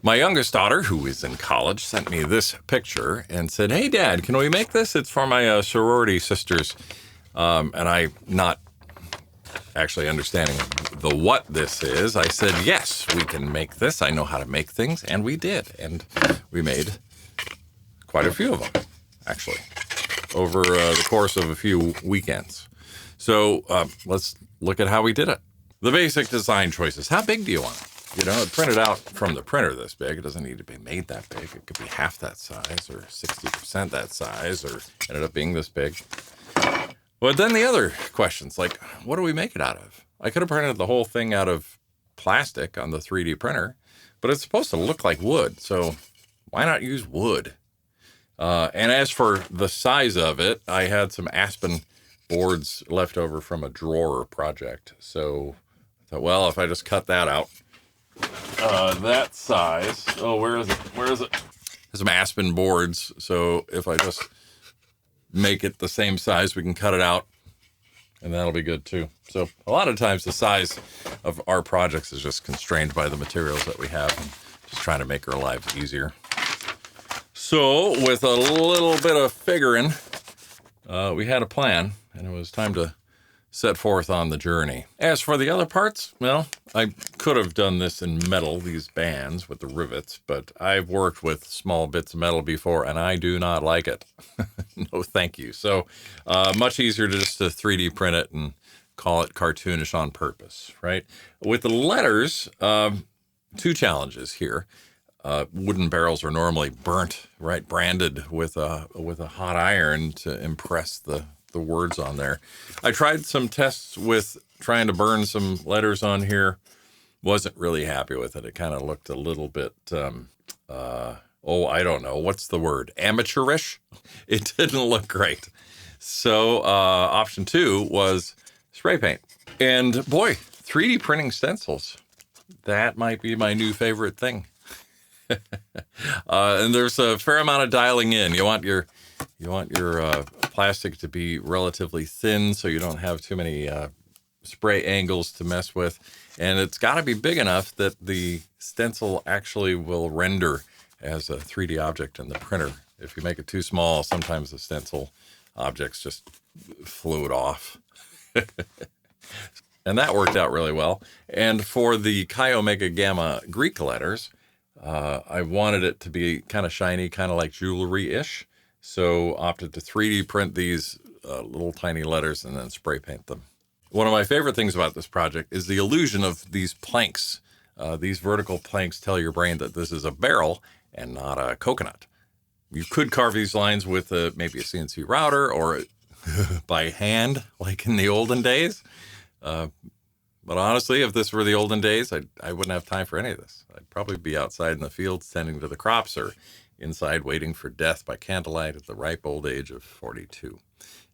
My youngest daughter, who is in college, sent me this picture and said, "Hey, Dad, can we make this? It's for my sorority sisters." And I, not actually understanding what this is, I said, "Yes, we can make this. I know how to make things." And we did. And we made quite a few of them, actually, over the course of a few weekends. So let's look at how we did it. The basic design choices. How big do you want it? You know, it printed out from the printer this big. It doesn't need to be made that big. It could be half that size or 60% that size, or ended up being this big. But then the other questions, like, what do we make it out of? I could have printed the whole thing out of plastic on the 3D printer, but it's supposed to look like wood. So why not use wood? And as for the size of it, I had some aspen boards left over from a drawer project. So I thought, well, if I just cut that out, that size. Oh, where is it? There's some aspen boards. So if I just make it the same size, we can cut it out, and that'll be good too. So a lot of times the size of our projects is just constrained by the materials that we have, and just trying to make our lives easier. So with a little bit of figuring, we had a plan, and it was time to set forth on the journey. As for the other parts, well, I could have done this in metal, these bands with the rivets, but I've worked with small bits of metal before, and I do not like it. No, thank you. So much easier to just to 3D print it and call it cartoonish on purpose, right? With the letters, two challenges here. Wooden barrels are normally burnt, right, branded with a hot iron to impress the words on there. I tried some tests with trying to burn some letters on here. Wasn't really happy with it. It kind of looked a little bit, I don't know. What's the word? Amateurish? It didn't look great. So option 2 was spray paint. And boy, 3D printing stencils. That might be my new favorite thing. And there's a fair amount of dialing in. You want your plastic to be relatively thin so you don't have too many spray angles to mess with. And it's got to be big enough that the stencil actually will render as a 3D object in the printer. If you make it too small, sometimes the stencil objects just float off. And that worked out really well. And for the Chi Omega Gamma Greek letters, I wanted it to be kind of shiny, kind of like jewelry-ish. So opted to 3D print these little tiny letters and then spray paint them. One of my favorite things about this project is the illusion of these planks. These vertical planks tell your brain that this is a barrel and not a coconut. You could carve these lines with maybe a CNC router or by hand, like in the olden days. But honestly, if this were the olden days, I wouldn't have time for any of this. I'd probably be outside in the fields tending to the crops, or inside waiting for death by candlelight at the ripe old age of 42,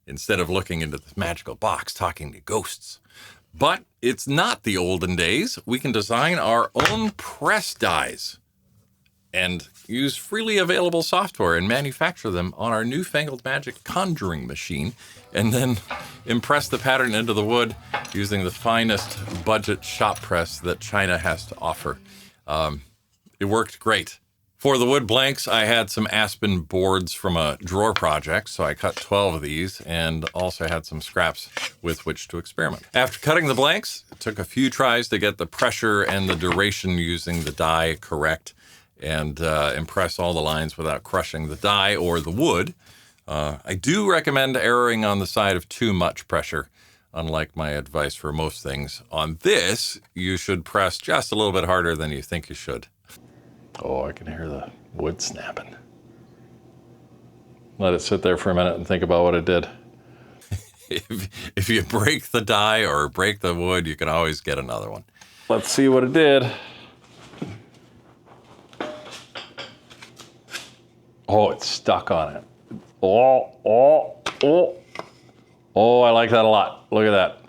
instead of looking into this magical box talking to ghosts. But it's not the olden days. We can design our own press dies and use freely available software and manufacture them on our newfangled magic conjuring machine, and then impress the pattern into the wood using the finest budget shop press that China has to offer. It worked great. For the wood blanks, I had some aspen boards from a drawer project, so I cut 12 of these and also had some scraps with which to experiment. After cutting the blanks, it took a few tries to get the pressure and the duration using the die correct and impress all the lines without crushing the die or the wood. I do recommend erring on the side of too much pressure. Unlike my advice for most things, on this, you should press just a little bit harder than you think you should. Oh, I can hear the wood snapping. Let it sit there for a minute and think about what it did. If you break the die or break the wood, you can always get another one. Let's see what it did. Oh, it's stuck on it. Oh, I like that a lot. Look at that.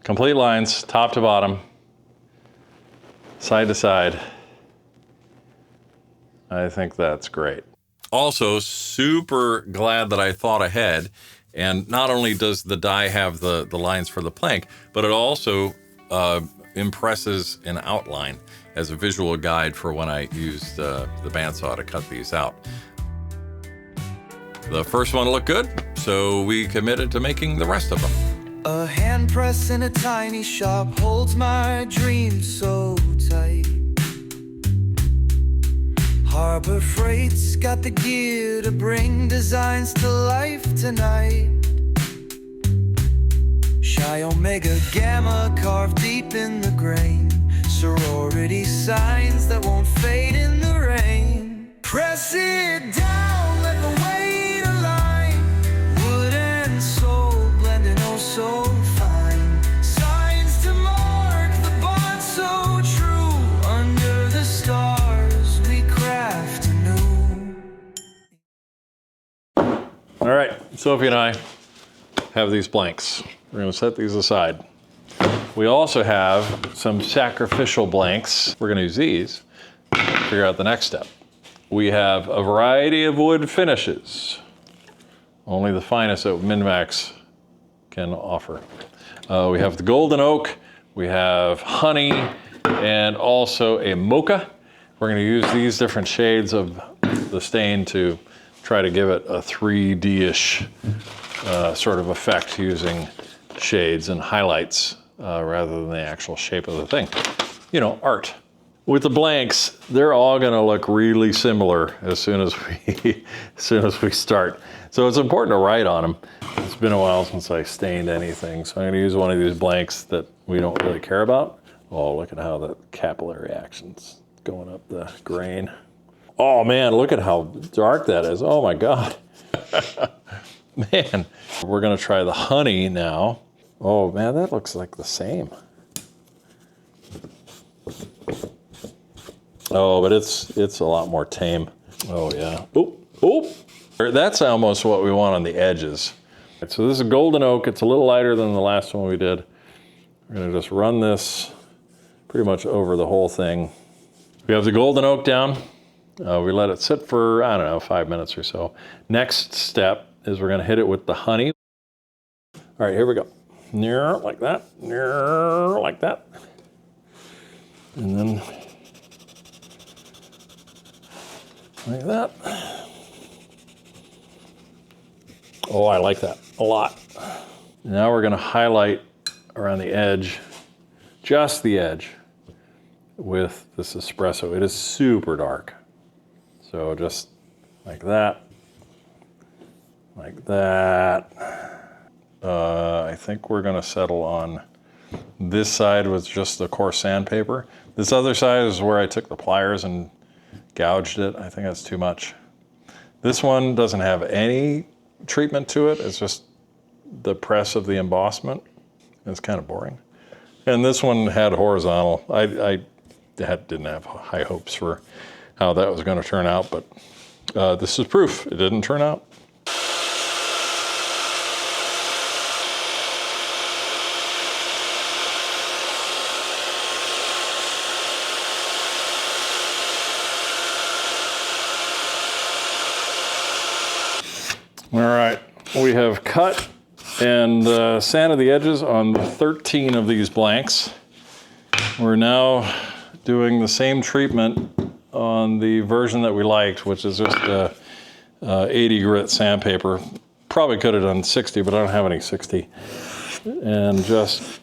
Complete lines, top to bottom, side to side. I think that's great. Also, super glad that I thought ahead. And not only does the die have the lines for the plank, but it also impresses an outline as a visual guide for when I used the bandsaw to cut these out. The first one looked good, so we committed to making the rest of them. A hand press in a tiny shop holds my dreams so tight. Harbor Freight's got the gear to bring designs to life tonight. Chi Omega Gamma carved deep in the grain. Sorority signs that won't fade in the rain. Press it down, let the weight align. Wood and soul blending oh so fine. Signs to mark the bond so true. Under the stars we craft anew. All right, Sophie and I have these blanks. We're going to set these aside. We also have some sacrificial blanks. We're going to use these to figure out the next step. We have a variety of wood finishes. Only the finest that Minwax can offer. We have the golden oak, we have honey, and also a mocha. We're going to use these different shades of the stain to try to give it a 3D-ish sort of effect using shades and highlights rather than the actual shape of the thing. You know, art. With the blanks, they're all gonna look really similar as soon as we start. So it's important to write on them. It's been a while since I stained anything, so I'm gonna use one of these blanks that we don't really care about. Oh, look at how the capillary action's going up the grain. Oh man, look at how dark that is. Oh my God. Man, we're gonna try the honey now. Oh man, that looks like the same. Oh, but it's a lot more tame. Oh yeah. Oh, oh. That's almost what we want on the edges. So this is golden oak. It's a little lighter than the last one we did. We're gonna just run this pretty much over the whole thing. We have the golden oak down. We let it sit for, I don't know, 5 minutes or so. Next step is we're gonna hit it with the honey. All right, here we go. Like that, like that. And then like that. Oh, I like that a lot. Now we're gonna highlight around the edge, just the edge, with this espresso. It is super dark. So just like that, like that. I think we're gonna settle on this side with just the coarse sandpaper. This other side is where I took the pliers and gouged it. I think that's too much. This one doesn't have any treatment to it. It's just the press of the embossment. It's kind of boring. And this one had horizontal. I didn't have high hopes for how that was gonna turn out, but this is proof it didn't turn out. All right, we have cut and sanded the edges on 13 of these blanks. We're now doing the same treatment on the version that we liked, which is just 80 grit sandpaper. Probably could have done 60, but I don't have any 60. And just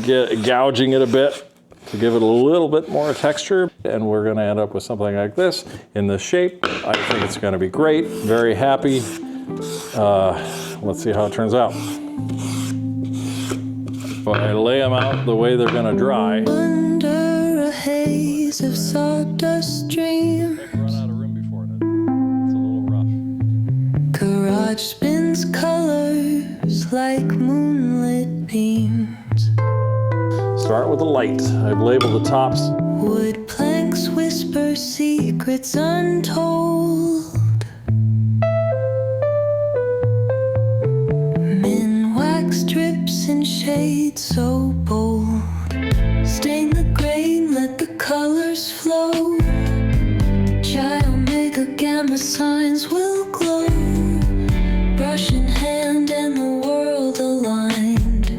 gouging it a bit to give it a little bit more texture. And we're gonna end up with something like this in this shape. I think it's gonna be great, very happy. Let's see how it turns out. If I lay them out the way they're gonna dry. Under a haze of sawdust dreams. Run out of room before it. It's a little rough. Garage spins colors like moonlit beams. Start with the light. I've labeled the tops. Wood planks whisper secrets untold. Minwax drips in shades so bold. Stain the grain, let the colors flow. Chi Omega Gamma signs will glow. Brush in hand and the world aligned.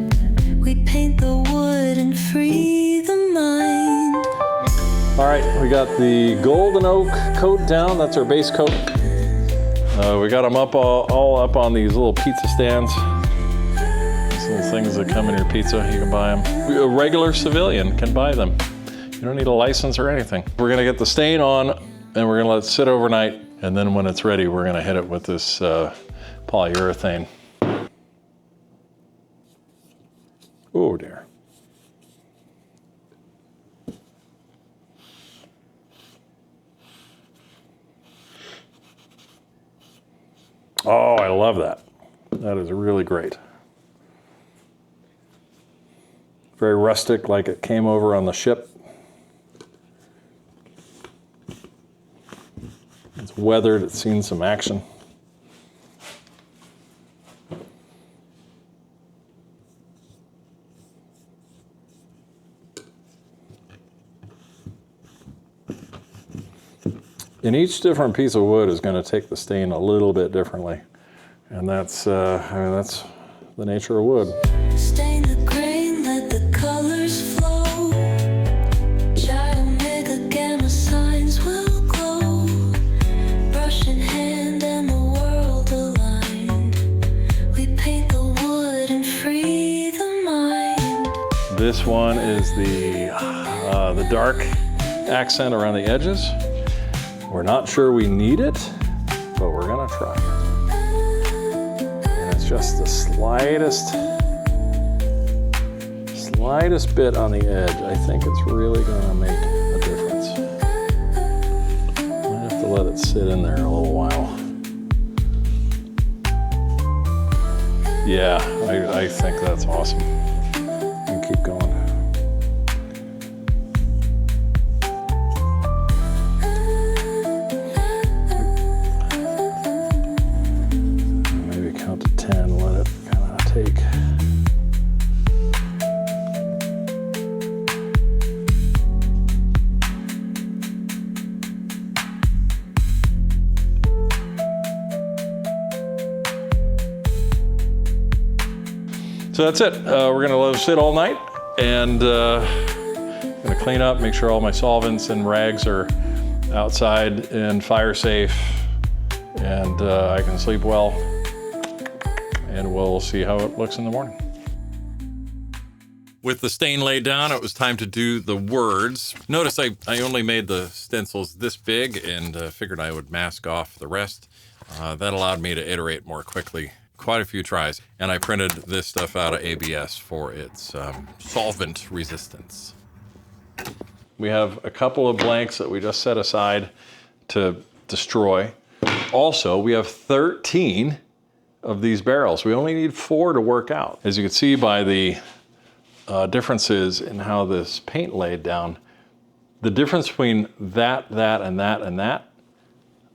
We paint the wood and free the right, we got the golden oak coat down. That's our base coat. We got them up all up on these little pizza stands. These little things that come in your pizza, you can buy them. A regular civilian can buy them. You don't need a license or anything. We're gonna get the stain on and we're gonna let it sit overnight. And then when it's ready, we're gonna hit it with this polyurethane. Oh dear. Oh, I love that. That is really great. Very rustic, like it came over on the ship. It's weathered, it's seen some action. And each different piece of wood is going to take the stain a little bit differently. And that's, I mean, that's the nature of wood. Stain the grain, let the colors flow. Child mega gamma signs will glow. Brush in hand and the world aligned. We paint the wood and free the mind. This one is the dark accent around the edges. We're not sure we need it, but we're gonna try. And it's just the slightest bit on the edge. I think it's really gonna make a difference. I have to let it sit in there a little while. Yeah, I think that's awesome. You can keep going. So that's it. We're gonna let it sit all night and gonna clean up, make sure all my solvents and rags are outside and fire safe, and I can sleep well, and we'll see how it looks in the morning. With the stain laid down, it was time to do the words. Notice I only made the stencils this big and figured I would mask off the rest. That allowed me to iterate more quickly. Quite a few tries, and I printed this stuff out of ABS for its solvent resistance. We have a couple of blanks that we just set aside to destroy. Also, we have 13 of these barrels. We only need 4 to work out. As you can see by the differences in how this paint laid down, the difference between that, and that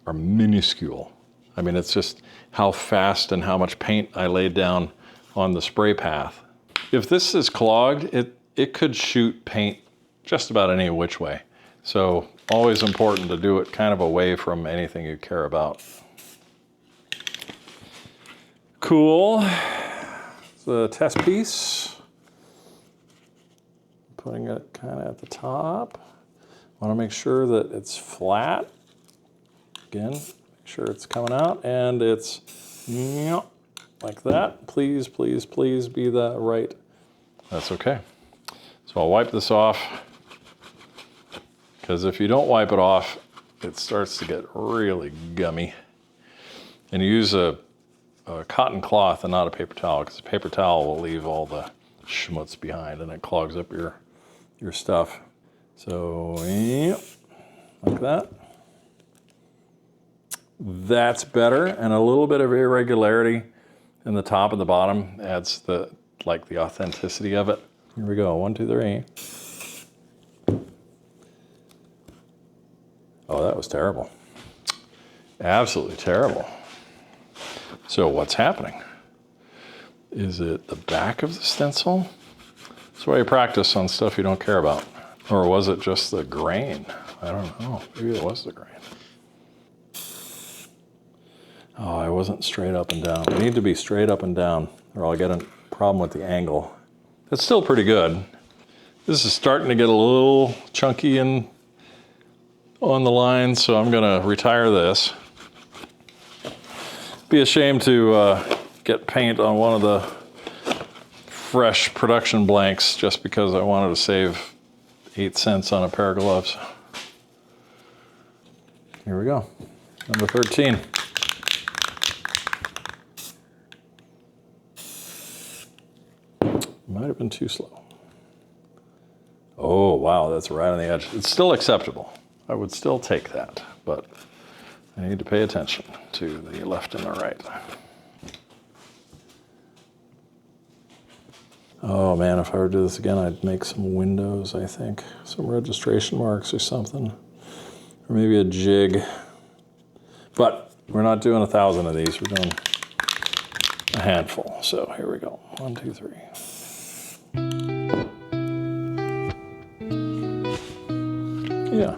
are minuscule. I mean, it's just how fast and how much paint I laid down on the spray path. If this is clogged, it could shoot paint just about any which way. So always important to do it kind of away from anything you care about. Cool. The test piece. Putting it kind of at the top. Want to make sure that it's flat. Again, make sure it's coming out and it's like that. Please, please, please be that right. That's okay. So I'll wipe this off, because if you don't wipe it off, it starts to get really gummy. And use a cotton cloth and not a paper towel, because a paper towel will leave all the schmutz behind and it clogs up your stuff. So, like that. That's better, and a little bit of irregularity in the top and the bottom adds the authenticity of it. Here we go, 1, 2, 3. Oh, that was terrible. Absolutely terrible. So what's happening? Is it the back of the stencil? That's why you practice on stuff you don't care about. Or was it just the grain? I don't know, maybe it was the grain. Oh, I wasn't straight up and down. I need to be straight up and down, or I'll get a problem with the angle. It's still pretty good. This is starting to get a little chunky and on the line, so I'm gonna retire this. Be ashamed to get paint on one of the fresh production blanks just because I wanted to save 8 cents on a pair of gloves. Here we go, number 13. Might have been too slow. Oh, wow, that's right on the edge. It's still acceptable. I would still take that, but I need to pay attention to the left and the right. Oh man, if I were to do this again, I'd make some windows, I think. Some registration marks or something. Or maybe a jig. But we're not doing 1,000 of these, we're doing a handful. So here we go, 1, 2, 3. Yeah.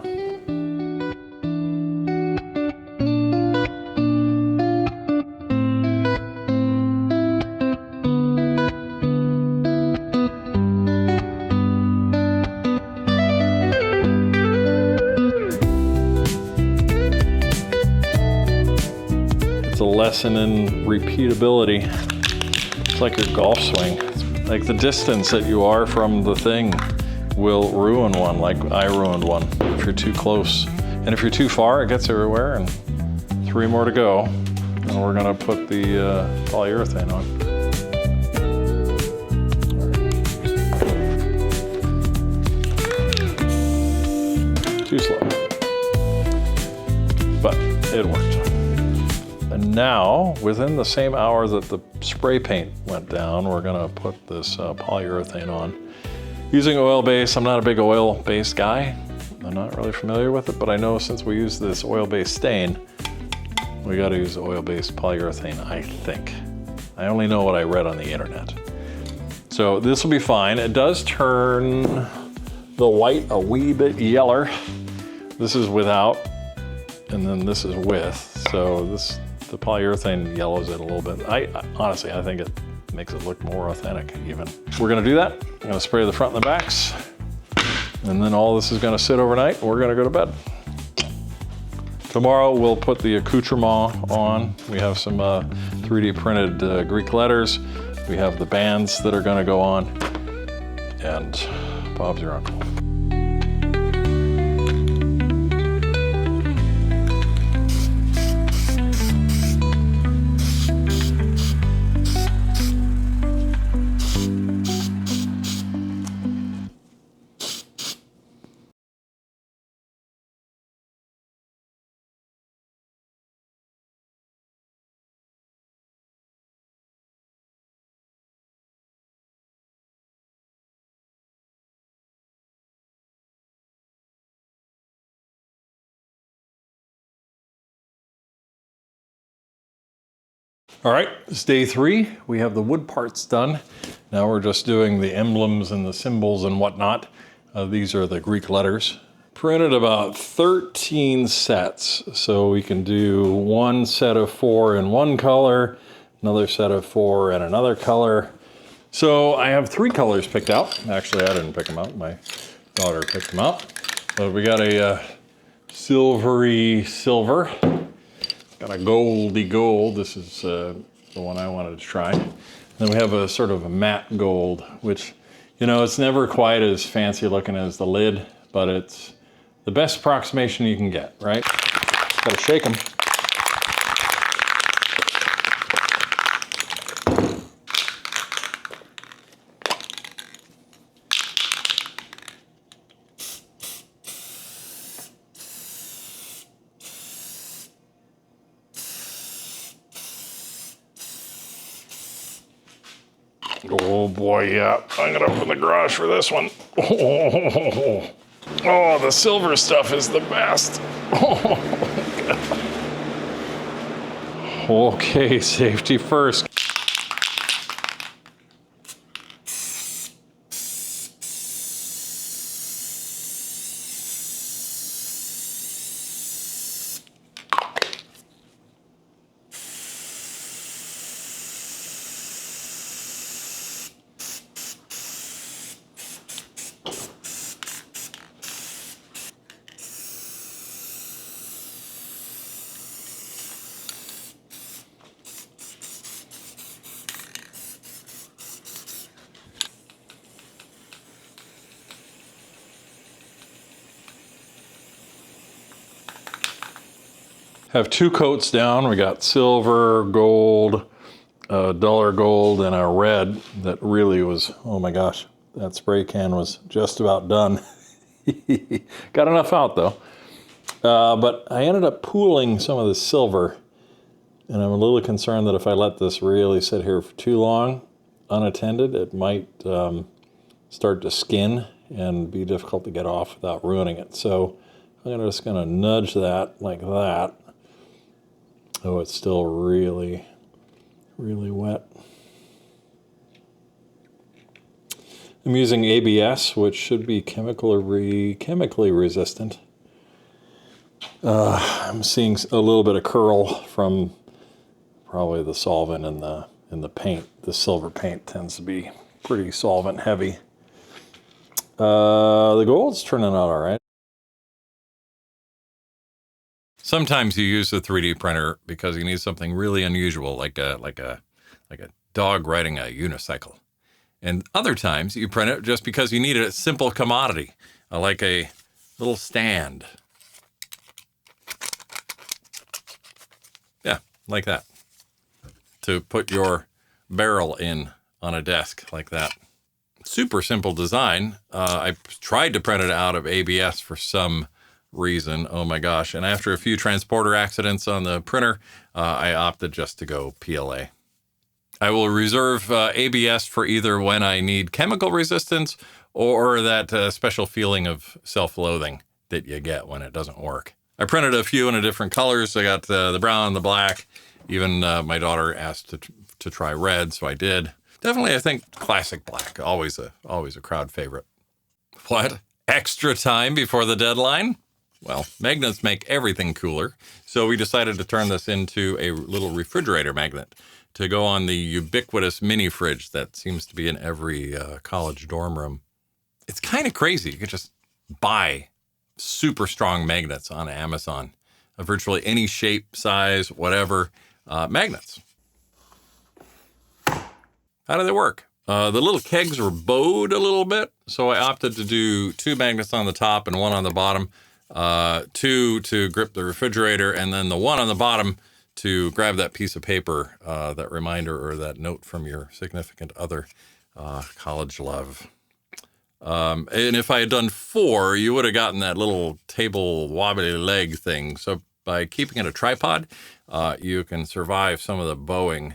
It's a lesson in repeatability. It's like your golf swing. It's like the distance that you are from the thing will ruin one, like I ruined one if you're too close. And if you're too far, it gets everywhere, and 3 more to go. And we're gonna put the polyurethane on. Too slow. But it worked. And now, within the same hour that the spray paint went down, we're gonna put this polyurethane on. Using oil base, I'm not a big oil-based guy. I'm not really familiar with it, but I know since we use this oil-based stain, we gotta use oil-based polyurethane, I think. I only know what I read on the internet. So this will be fine. It does turn the white a wee bit yeller. This is without, and then this is with. So the polyurethane yellows it a little bit. Honestly, I think it makes it look more authentic even. We're gonna do that. I'm gonna spray the front and the backs, and then all this is gonna sit overnight, and we're gonna go to bed. Tomorrow we'll put the accoutrement on. We have some 3D printed Greek letters. We have the bands that are gonna go on, and Bob's your uncle. All right, it's day 3. We have the wood parts done. Now we're just doing the emblems and the symbols and whatnot. These are the Greek letters. Printed about 13 sets. So we can do 1 set of 4 in one color, another set of 4 in another color. So I have 3 colors picked out. Actually, I didn't pick them out. My daughter picked them out. But we got a silvery silver. Got a goldy gold. This is the one I wanted to try. Then we have a sort of a matte gold, which, you know, it's never quite as fancy looking as the lid, but it's the best approximation you can get, right? Gotta shake them. Oh boy, yeah. I'm gonna open the garage for this one. Oh, the silver stuff is the best. Okay, safety first. Have 2 coats down. We got silver, gold, duller gold, and a red that really was, oh my gosh, that spray can was just about done. Got enough out though. But I ended up pooling some of the silver, and I'm a little concerned that if I let this really sit here for too long, unattended, it might start to skin and be difficult to get off without ruining it. So I'm just gonna nudge that like that. Oh, it's still really, really wet. I'm using ABS, which should be chemically resistant. I'm seeing a little bit of curl from probably the solvent in the paint. The silver paint tends to be pretty solvent heavy. The gold's turning out all right. Sometimes you use the 3D printer because you need something really unusual, like a dog riding a unicycle. And other times you print it just because you need a simple commodity, like a little stand. Yeah, like that. To put your barrel in on a desk like that. Super simple design. I tried to print it out of ABS for some reason. Oh my gosh. And after a few transporter accidents on the printer, I opted just to go PLA. I will reserve ABS for either when I need chemical resistance or that special feeling of self-loathing that you get when it doesn't work. I printed a few in different colors. I got the brown, the black. Even my daughter asked to try red, so I did. Definitely, I think classic black, always a crowd favorite. What? Extra time before the deadline? Well, magnets make everything cooler, so we decided to turn this into a little refrigerator magnet to go on the ubiquitous mini fridge that seems to be in every college dorm room. It's kind of crazy. You can just buy super strong magnets on Amazon of virtually any shape, size, whatever, magnets. How do they work? The little kegs were bowed a little bit, so I opted to do 2 magnets on the top and 1 on the bottom, 2 to grip the refrigerator, and then the 1 on the bottom to grab that piece of paper, that reminder or that note from your significant other, college love. And if I had done 4, you would have gotten that little table wobbly leg thing. So by keeping it a tripod, you can survive some of the bowing.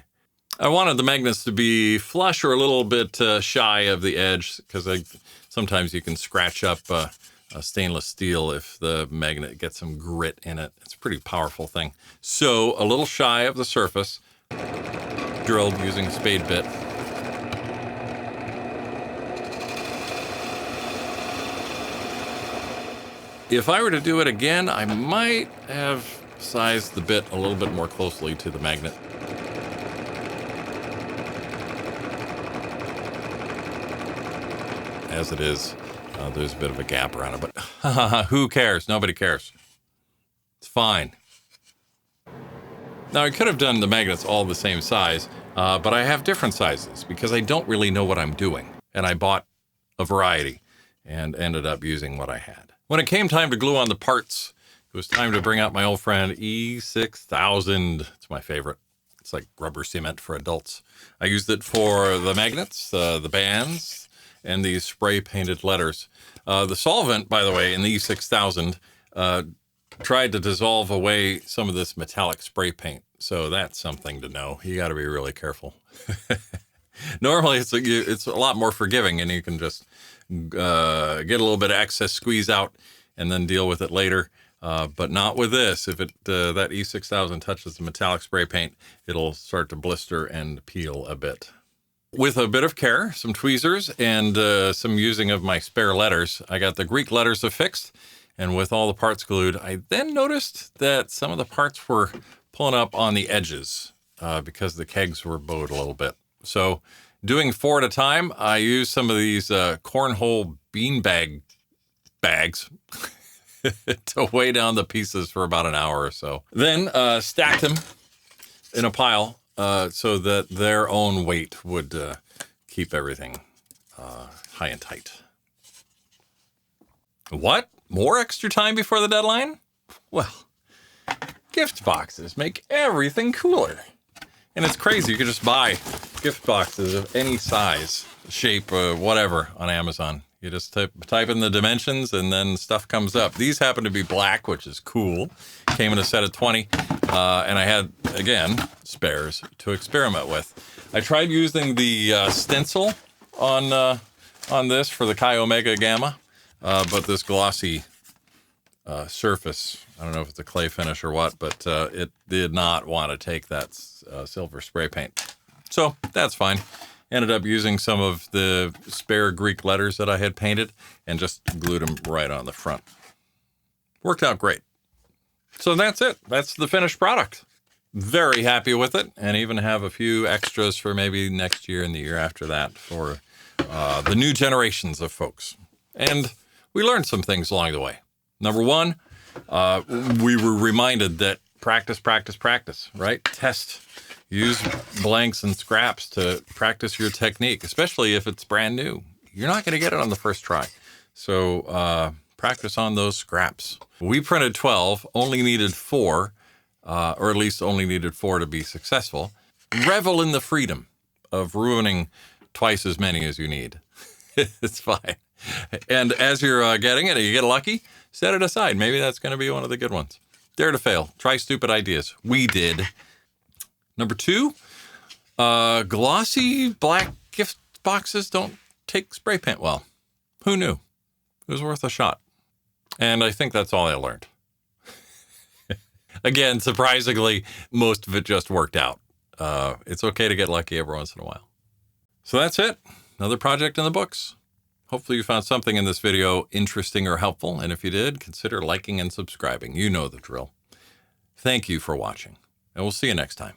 I wanted the magnets to be flush or a little bit shy of the edge because sometimes you can scratch up a stainless steel if the magnet gets some grit in it. It's a pretty powerful thing. So a little shy of the surface, drilled using a spade bit. If I were to do it again, I might have sized the bit a little bit more closely to the magnet. As it is, there's a bit of a gap around it, but who cares? Nobody cares. It's fine. Now, I could have done the magnets all the same size, but I have different sizes because I don't really know what I'm doing. And I bought a variety and ended up using what I had. When it came time to glue on the parts, it was time to bring out my old friend E6000. It's my favorite. It's like rubber cement for adults. I used it for the magnets, the bands, and these spray painted letters. The solvent, by the way, in the E6000 tried to dissolve away some of this metallic spray paint. So that's something to know. You got to be really careful. Normally it's a lot more forgiving and you can just get a little bit of excess squeeze out and then deal with it later. But not with this. If that E6000 touches the metallic spray paint, it'll start to blister and peel a bit. With a bit of care, some tweezers, and some using of my spare letters, I got the Greek letters affixed, and with all the parts glued, I then noticed that some of the parts were pulling up on the edges because the kegs were bowed a little bit. So doing 4 at a time, I used some of these cornhole beanbag bags to weigh down the pieces for about an hour or so. Then stacked them in a pile so that their own weight would keep everything high and tight. What? More extra time before the deadline? Well, gift boxes make everything cooler. And it's crazy. You can just buy gift boxes of any size, shape, whatever on Amazon. You just type in the dimensions and then stuff comes up. These happen to be black, which is cool. Came in a set of 20. And I had, again, spares to experiment with. I tried using the stencil on this for the Chi Omega Gamma, but this glossy surface, I don't know if it's a clay finish or what, but it did not want to take that silver spray paint. So that's fine. Ended up using some of the spare Greek letters that I had painted and just glued them right on the front. Worked out great. So that's it. That's the finished product. Very happy with it, and even have a few extras for maybe next year and the year after that for the new generations of folks. And we learned some things along the way. Number one, we were reminded that practice, right? Test. Use blanks and scraps to practice your technique, especially if it's brand new. You're not going to get it on the first try. So practice on those scraps. We printed 12, only needed 4, or at least only needed 4 to be successful. Revel in the freedom of ruining twice as many as you need. It's fine. And as you're getting it, you get lucky, set it aside. Maybe that's going to be one of the good ones. Dare to fail. Try stupid ideas. We did. Number 2, glossy black gift boxes don't take spray paint well. Who knew? It was worth a shot. And I think that's all I learned. Again, surprisingly, most of it just worked out. It's okay to get lucky every once in a while. So that's it. Another project in the books. Hopefully you found something in this video interesting or helpful. And if you did, consider liking and subscribing. You know the drill. Thank you for watching, and we'll see you next time.